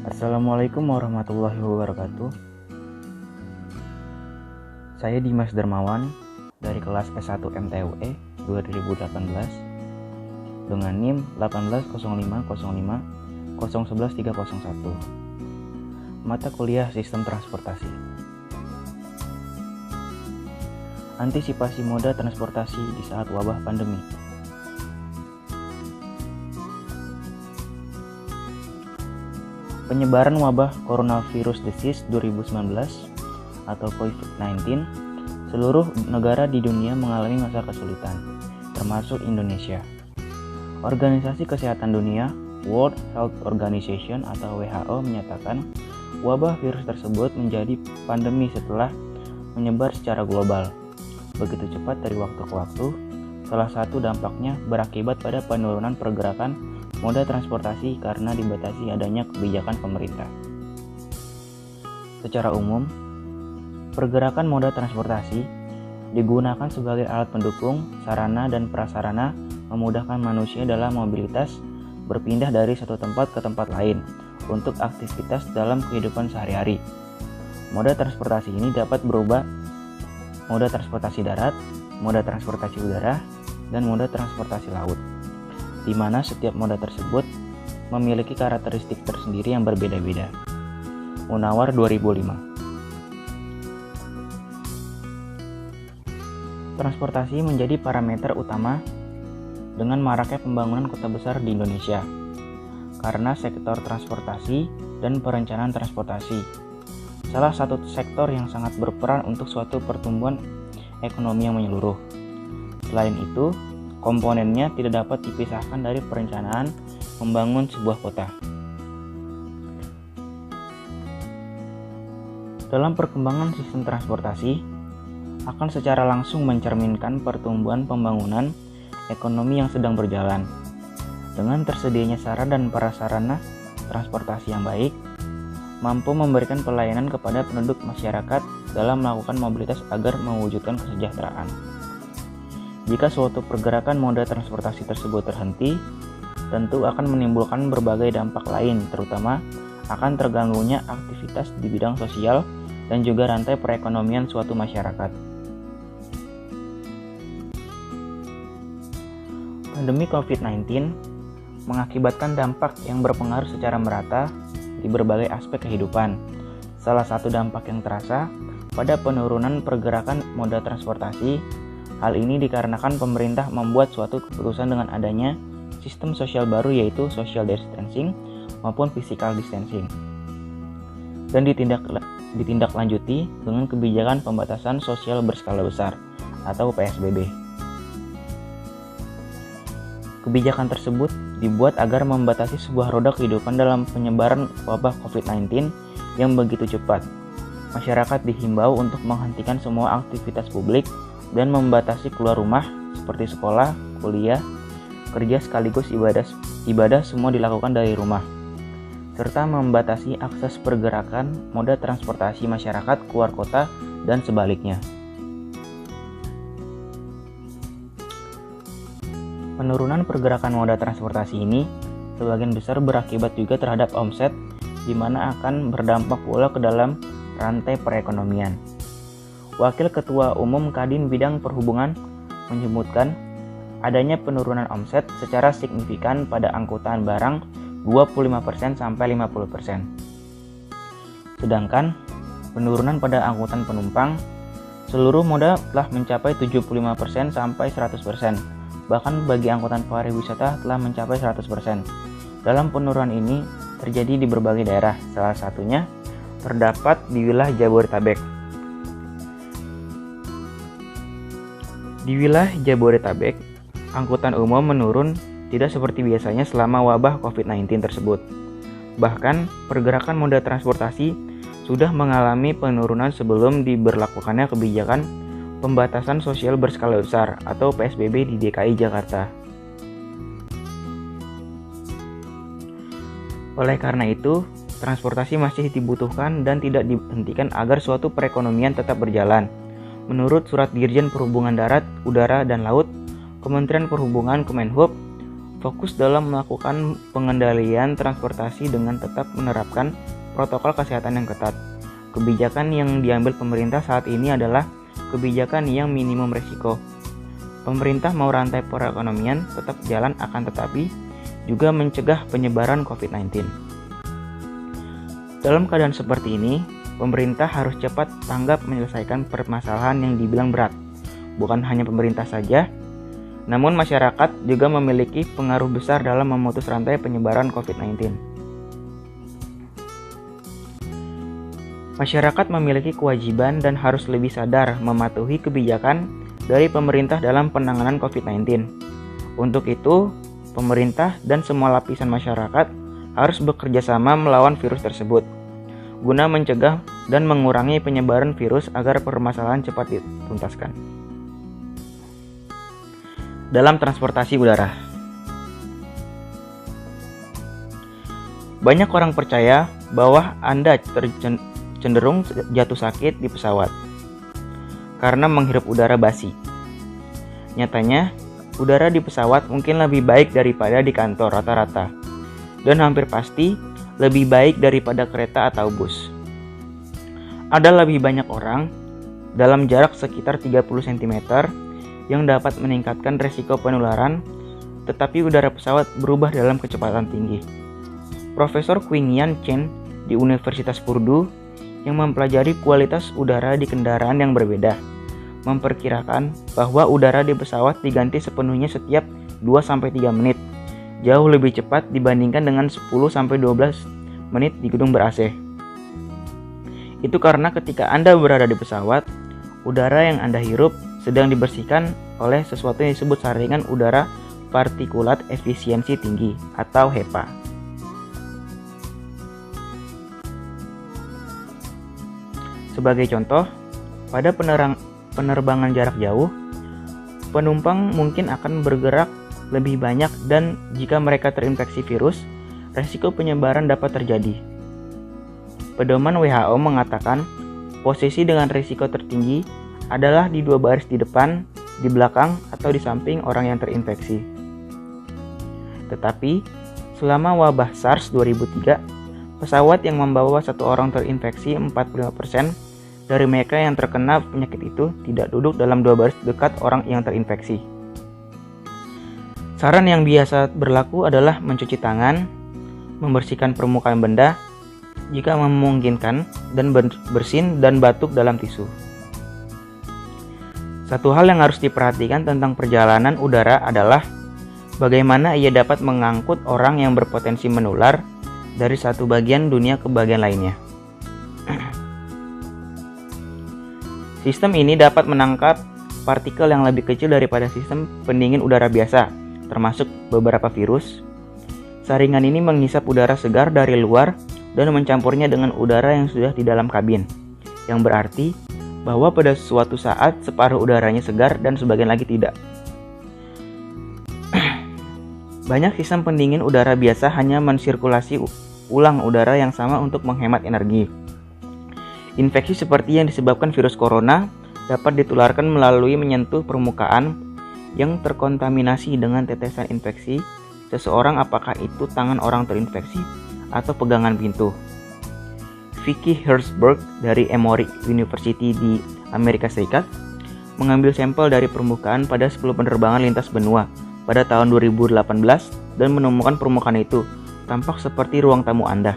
Assalamualaikum warahmatullahi wabarakatuh. Saya Dimas Dermawan dari kelas S1 MTUE 2018 dengan NIM 1805050011301. Mata kuliah Sistem Transportasi. Antisipasi moda transportasi di saat wabah pandemi. Penyebaran wabah coronavirus disease 2019 atau COVID-19, seluruh negara di dunia mengalami masa kesulitan, termasuk Indonesia. Organisasi Kesehatan Dunia, World Health Organization atau WHO menyatakan wabah virus tersebut menjadi pandemi setelah menyebar secara global. Begitu cepat dari waktu ke waktu, salah satu dampaknya berakibat pada penurunan pergerakan moda transportasi karena dibatasi adanya kebijakan pemerintah. Secara umum, pergerakan moda transportasi digunakan sebagai alat pendukung, sarana dan prasarana memudahkan manusia dalam mobilitas berpindah dari satu tempat ke tempat lain untuk aktivitas dalam kehidupan sehari-hari. Moda transportasi ini dapat berubah moda transportasi darat, moda transportasi udara, dan moda transportasi laut, di mana setiap moda tersebut memiliki karakteristik tersendiri yang berbeda-beda. Munawar 2005. Transportasi menjadi parameter utama dengan maraknya pembangunan kota besar di Indonesia karena sektor transportasi dan perencanaan transportasi salah satu sektor yang sangat berperan untuk suatu pertumbuhan ekonomi yang menyeluruh. Selain itu, komponennya tidak dapat dipisahkan dari perencanaan membangun sebuah kota. Dalam perkembangan sistem transportasi, akan secara langsung mencerminkan pertumbuhan pembangunan ekonomi yang sedang berjalan. Dengan tersedianya sarana dan prasarana transportasi yang baik, mampu memberikan pelayanan kepada penduduk masyarakat dalam melakukan mobilitas agar mewujudkan kesejahteraan. Jika suatu pergerakan moda transportasi tersebut terhenti, tentu akan menimbulkan berbagai dampak lain, terutama akan terganggunya aktivitas di bidang sosial dan juga rantai perekonomian suatu masyarakat. Pandemi COVID-19 mengakibatkan dampak yang berpengaruh secara merata di berbagai aspek kehidupan. Salah satu dampak yang terasa pada penurunan pergerakan moda transportasi. Hal ini dikarenakan pemerintah membuat suatu keputusan dengan adanya sistem sosial baru yaitu social distancing maupun physical distancing, dan ditindaklanjuti dengan kebijakan pembatasan sosial berskala besar atau PSBB. Kebijakan tersebut dibuat agar membatasi sebuah roda kehidupan dalam penyebaran wabah COVID-19 yang begitu cepat. Masyarakat dihimbau untuk menghentikan semua aktivitas publik dan membatasi keluar rumah seperti sekolah, kuliah, kerja sekaligus ibadah semua dilakukan dari rumah, serta membatasi akses pergerakan moda transportasi masyarakat keluar kota dan sebaliknya. Penurunan pergerakan moda transportasi ini sebagian besar berakibat juga terhadap omset, di mana akan berdampak pula ke dalam rantai perekonomian. Wakil Ketua Umum Kadin Bidang Perhubungan menyebutkan adanya penurunan omset secara signifikan pada angkutan barang 25% sampai 50%. Sedangkan penurunan pada angkutan penumpang seluruh moda telah mencapai 75% sampai 100%. Bahkan bagi angkutan pariwisata telah mencapai 100%. Dalam penurunan ini terjadi di berbagai daerah, salah satunya terdapat di wilayah Jabodetabek. Di wilayah Jabodetabek, angkutan umum menurun tidak seperti biasanya selama wabah COVID-19 tersebut. Bahkan, pergerakan moda transportasi sudah mengalami penurunan sebelum diberlakukannya kebijakan pembatasan sosial berskala besar atau PSBB di DKI Jakarta. Oleh karena itu, transportasi masih dibutuhkan dan tidak dihentikan agar suatu perekonomian tetap berjalan. Menurut Surat Dirjen Perhubungan Darat, Udara, dan Laut, Kementerian Perhubungan Kemenhub, fokus dalam melakukan pengendalian transportasi dengan tetap menerapkan protokol kesehatan yang ketat. Kebijakan yang diambil pemerintah saat ini adalah kebijakan yang minimum risiko. Pemerintah mau rantai perekonomian tetap jalan, akan tetapi juga mencegah penyebaran COVID-19. Dalam keadaan seperti ini, pemerintah harus cepat tanggap menyelesaikan permasalahan yang dibilang berat. Bukan hanya pemerintah saja, namun masyarakat juga memiliki pengaruh besar dalam memutus rantai penyebaran COVID-19. Masyarakat memiliki kewajiban dan harus lebih sadar mematuhi kebijakan dari pemerintah dalam penanganan COVID-19. Untuk itu, pemerintah dan semua lapisan masyarakat harus bekerja sama melawan virus tersebut, guna mencegah dan mengurangi penyebaran virus agar permasalahan cepat dituntaskan. Dalam transportasi udara, banyak orang percaya bahwa Anda cenderung jatuh sakit di pesawat karena menghirup udara basi. Nyatanya, udara di pesawat mungkin lebih baik daripada di kantor rata-rata, dan hampir pasti lebih baik daripada kereta atau bus. Ada lebih banyak orang dalam jarak sekitar 30 cm yang dapat meningkatkan resiko penularan, tetapi udara pesawat berubah dalam kecepatan tinggi. Profesor Quing-Yan Chen di Universitas Purdue yang mempelajari kualitas udara di kendaraan yang berbeda memperkirakan bahwa udara di pesawat diganti sepenuhnya setiap 2-3 menit, jauh lebih cepat dibandingkan dengan 10-12 menit di gedung ber-AC. Itu karena ketika Anda berada di pesawat, udara yang Anda hirup sedang dibersihkan oleh sesuatu yang disebut saringan udara partikulat efisiensi tinggi atau HEPA. Sebagai contoh, pada penerbangan jarak jauh, penumpang mungkin akan bergerak lebih banyak dan jika mereka terinfeksi virus, resiko penyebaran dapat terjadi. Pedoman WHO mengatakan posisi dengan risiko tertinggi adalah di 2 baris di depan, di belakang, atau di samping orang yang terinfeksi. Tetapi, selama wabah SARS 2003, pesawat yang membawa 1 orang terinfeksi, 45% dari mereka yang terkena penyakit itu tidak duduk dalam 2 baris dekat orang yang terinfeksi. Saran yang biasa berlaku adalah mencuci tangan, membersihkan permukaan benda jika memungkinkan, dan bersin dan batuk dalam tisu. Satu hal yang harus diperhatikan tentang perjalanan udara adalah bagaimana ia dapat mengangkut orang yang berpotensi menular dari satu bagian dunia ke bagian lainnya. Sistem ini dapat menangkap partikel yang lebih kecil daripada sistem pendingin udara biasa, termasuk beberapa virus. Saringan ini menghisap udara segar dari luar dan mencampurnya dengan udara yang sudah di dalam kabin, yang berarti bahwa pada suatu saat separuh udaranya segar dan sebagian lagi tidak. Banyak sistem pendingin udara biasa hanya mensirkulasi ulang udara yang sama untuk menghemat energi. Infeksi seperti yang disebabkan virus corona dapat ditularkan melalui menyentuh permukaan yang terkontaminasi dengan tetesan infeksi seseorang, apakah itu tangan orang terinfeksi atau pegangan pintu. Vicky Herzberg dari Emory University di Amerika Serikat mengambil sampel dari permukaan pada 10 penerbangan lintas benua pada tahun 2018 dan menemukan permukaan itu tampak seperti ruang tamu Anda.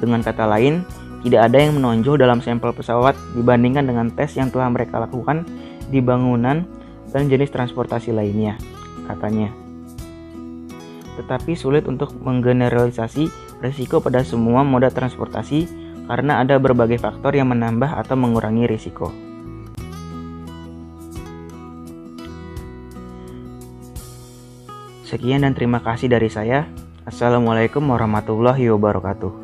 Dengan kata lain, tidak ada yang menonjol dalam sampel pesawat dibandingkan dengan tes yang telah mereka lakukan di bangunan dan jenis transportasi lainnya, katanya. Tetapi sulit untuk menggeneralisasi risiko pada semua moda transportasi karena ada berbagai faktor yang menambah atau mengurangi risiko. Sekian dan terima kasih dari saya. Assalamualaikum warahmatullahi wabarakatuh.